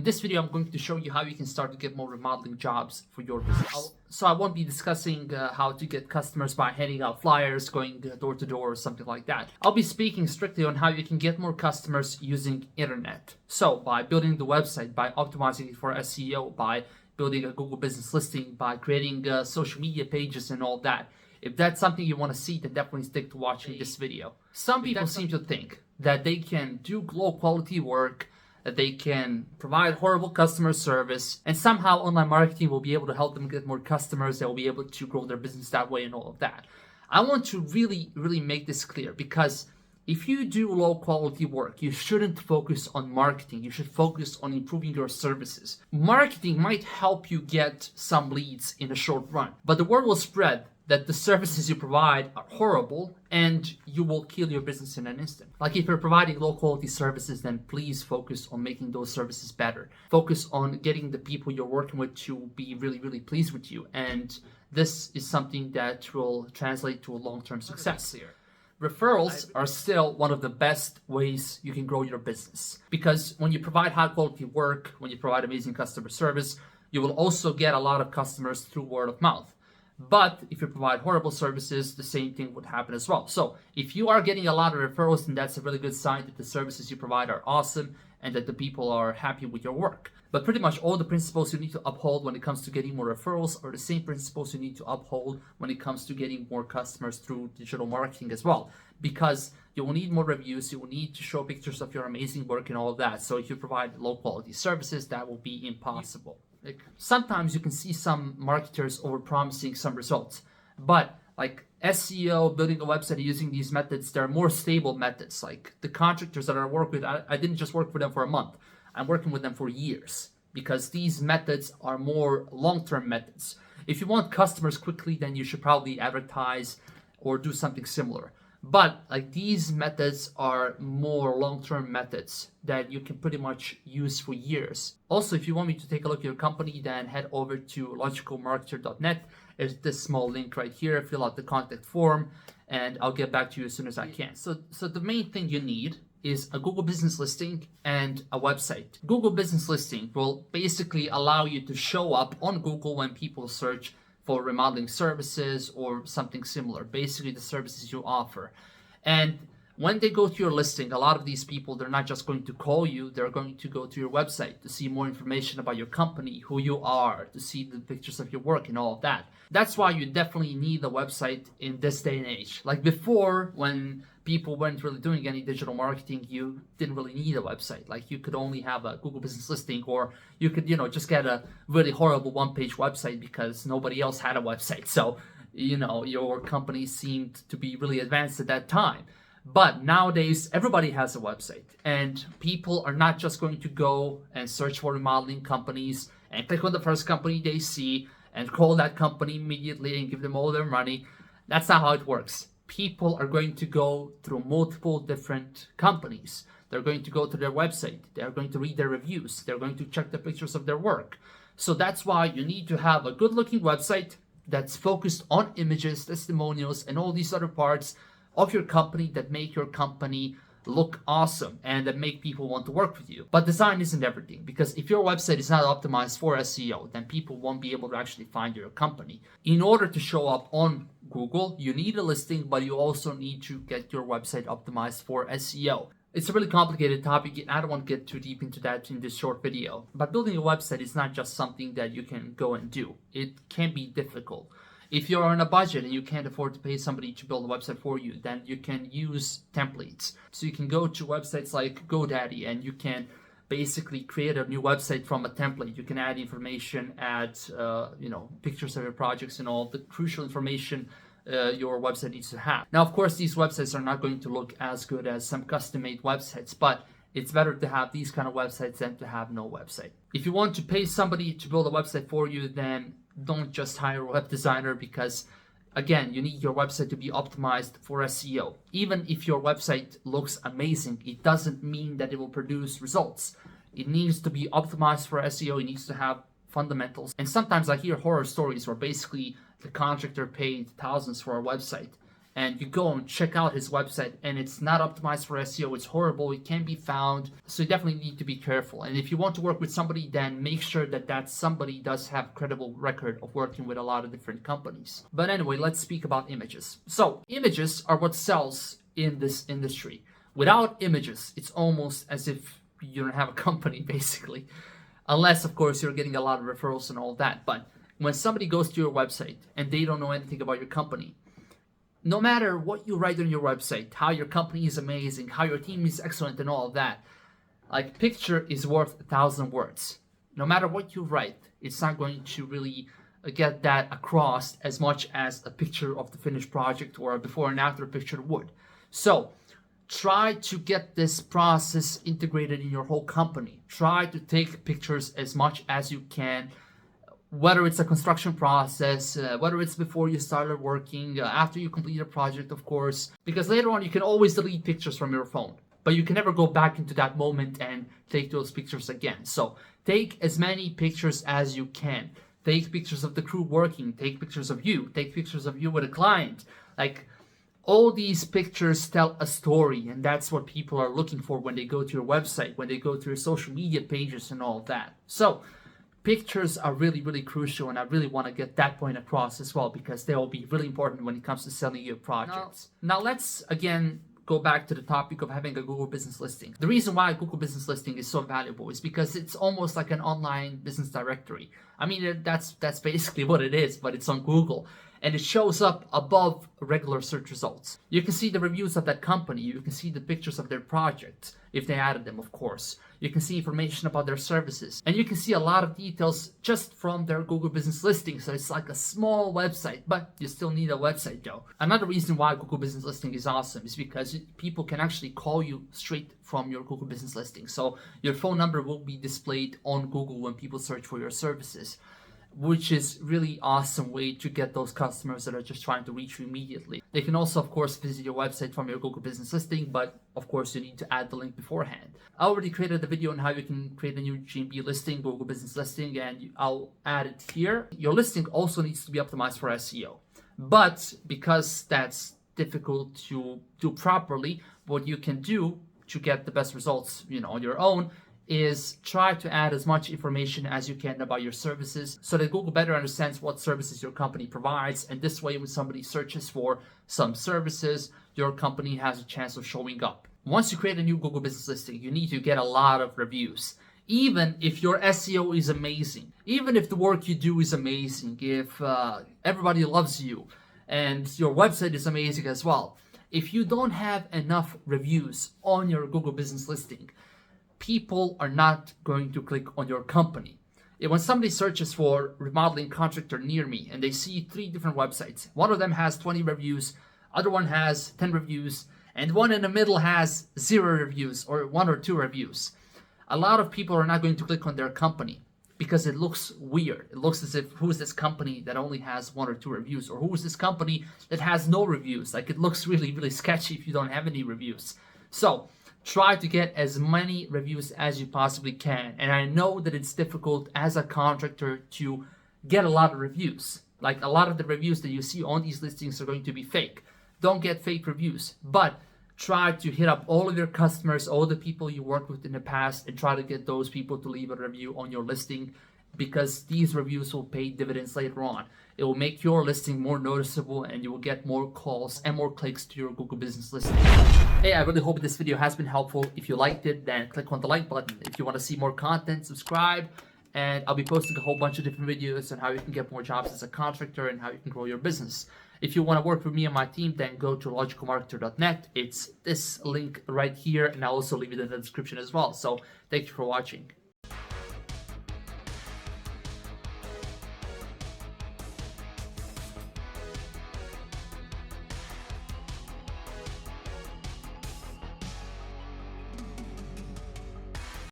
this video, I'm going to show you how you can start to get more remodeling jobs for your business. So I won't be discussing how to get customers by handing out flyers, going door to door or something like that. I'll be speaking strictly on how you can get more customers using internet. So by building the website, by optimizing it for SEO, by building a Google business listing, by creating social media pages and all that. If that's something you want to see, then definitely stick to watching this video. Some people seem to think that they can do low quality work, that they can provide horrible customer service, and somehow online marketing will be able to help them get more customers. They will be able to grow their business that way and all of that. I want to really make this clear, because if you do low quality work, you shouldn't focus on marketing. You should focus on improving your services. Marketing might help you get some leads in a short run, but the word will spread that the services you provide are horrible and you will kill your business in an instant. Like if you're providing low quality services, then please focus on making those services better. Focus on getting the people you're working with to be really pleased with you. And this is something that will translate to a long-term success here. Referrals are still one of the best ways you can grow your business, because when you provide high quality work, when you provide amazing customer service, you will also get a lot of customers through word of mouth. But if you provide horrible services, the same thing would happen as well. So if you are getting a lot of referrals, then that's a really good sign that the services you provide are awesome and that the people are happy with your work. But pretty much all the principles you need to uphold when it comes to getting more referrals are the same principles you need to uphold when it comes to getting more customers through digital marketing as well. Because you will need more reviews, you will need to show pictures of your amazing work and all of that. So if you provide low quality services, that will be impossible. Like sometimes you can see some marketers overpromising some results, but like SEO, building a website using these methods, they're more stable methods. Like the contractors that I work with, I didn't just work with them for a month. I'm working with them for years, because these methods are more long-term methods. If you want customers quickly, then you should probably advertise or do something similar. But like these methods are more long-term methods that you can pretty much use for years. Also, if you want me to take a look at your company, then head over to logicalmarketer.net. There's this small link right here. Fill out the contact form and I'll get back to you as soon as I can. So the main thing you need is a Google business listing and a website. Google business listing will basically allow you to show up on Google when people search for remodeling services or something similar, basically the services you offer. And when they go to your listing, a lot of these people, they're not just going to call you, they're going to go to your website to see more information about your company, who you are, to see the pictures of your work and all of that. That's why you definitely need a website in this day and age. Like before, when people weren't really doing any digital marketing, you didn't really need a website. Like you could only have a Google business listing, or you could, just get a really horrible one-page website because nobody else had a website. So, your company seemed to be really advanced at that time. But nowadays, everybody has a website, and people are not just going to go and search for remodeling companies and click on the first company they see and call that company immediately and give them all their money. That's not how it works. People are going to go through multiple different companies. They're going to go to their website. They're going to read their reviews. They're going to check the pictures of their work. So that's why you need to have a good looking website that's focused on images, testimonials, and all these other parts of your company that make your company look awesome and that make people want to work with you. But design isn't everything, because if your website is not optimized for SEO, then people won't be able to actually find your company. In order to show up on Google, you need a listing, but you also need to get your website optimized for SEO. It's a really complicated topic, and I don't want to get too deep into that in this short video. But building a website is not just something that you can go and do. It can be difficult. If you're on a budget and you can't afford to pay somebody to build a website for you, then you can use templates. So you can go to websites like GoDaddy and you can basically create a new website from a template. You can add information, add pictures of your projects and all the crucial information your website needs to have. Now, of course, these websites are not going to look as good as some custom-made websites, but it's better to have these kind of websites than to have no website. If you want to pay somebody to build a website for you, then don't just hire a web designer, because again, you need your website to be optimized for SEO. Even if your website looks amazing, it doesn't mean that it will produce results. It needs to be optimized for SEO. It needs to have fundamentals. And sometimes I hear horror stories where basically the contractor paid thousands for a website and you go and check out his website and it's not optimized for SEO, it's horrible, it can't be found. So you definitely need to be careful. And if you want to work with somebody, then make sure that that somebody does have a credible record of working with a lot of different companies. But anyway, let's speak about images. So images are what sells in this industry. Without images, it's almost as if you don't have a company, basically. Unless, of course, you're getting a lot of referrals and all that. But when somebody goes to your website and they don't know anything about your company, no matter what you write on your website, how your company is amazing, how your team is excellent and all of that, like, picture is worth 1,000 words. No matter what you write, it's not going to really get that across as much as a picture of the finished project or a before and after picture would. So try to get this process integrated in your whole company. Try to take pictures as much as you can, whether it's a construction process, whether it's before you started working, after you complete a project, of course, because later on you can always delete pictures from your phone, but you can never go back into that moment and take those pictures again. So take as many pictures as you can. Take pictures of the crew working, take pictures of you, take pictures of you with a client. Like, all these pictures tell a story, and that's what people are looking for when they go to your website, when they go to your social media pages and all that. So pictures are really, really crucial, and I really want to get that point across as well, because they will be really important when it comes to selling your projects. Now let's again go back to the topic of having a Google business listing. The reason why a Google business listing is so valuable is because it's almost like an online business directory. I mean, that's basically what it is, but it's on Google. And it shows up above regular search results. You can see the reviews of that company. You can see the pictures of their projects, if they added them, of course. You can see information about their services. And you can see a lot of details just from their Google business listing. So it's like a small website, but you still need a website though. Another reason why Google business listing is awesome is because people can actually call you straight from your Google business listing. So your phone number will be displayed on Google when people search for your services, which is really awesome way to get those customers that are just trying to reach you immediately. They can also, of course, visit your website from your Google business listing, but of course you need to add the link beforehand. I already created a video on how you can create a new GMB listing, Google business listing, and I'll add it here. Your listing also needs to be optimized for SEO, but because that's difficult to do properly, what you can do to get the best results, on your own, is try to add as much information as you can about your services so that Google better understands what services your company provides. And this way, when somebody searches for some services, your company has a chance of showing up. Once you create a new Google business listing, you need to get a lot of reviews. Even if your SEO is amazing, even if the work you do is amazing, if everybody loves you and your website is amazing as well, if you don't have enough reviews on your Google business listing, people are not going to click on your company. When somebody searches for remodeling contractor near me and they see 3 different websites, one of them has 20 reviews, other one has 10 reviews, and one in the middle has 0 reviews or 1 or 2 reviews, a lot of people are not going to click on their company because it looks weird. It looks as if, who's this company that only has 1 or 2 reviews, or who's this company that has no reviews? Like, it looks really, really sketchy if you don't have any reviews. So try to get as many reviews as you possibly can. And I know that it's difficult as a contractor to get a lot of reviews. Like, a lot of the reviews that you see on these listings are going to be fake. Don't get fake reviews, but try to hit up all of your customers, all the people you worked with in the past, and try to get those people to leave a review on your listing, because these reviews will pay dividends later on. It will make your listing more noticeable and you will get more calls and more clicks to your Google business listing. Hey, I really hope this video has been helpful. If you liked it, then click on the like button. If you want to see more content, subscribe, and I'll be posting a whole bunch of different videos on how you can get more jobs as a contractor and how you can grow your business. If you want to work with me and my team, then go to logicalmarketer.net. It's this link right here, and I'll also leave it in the description as well. So thank you for watching.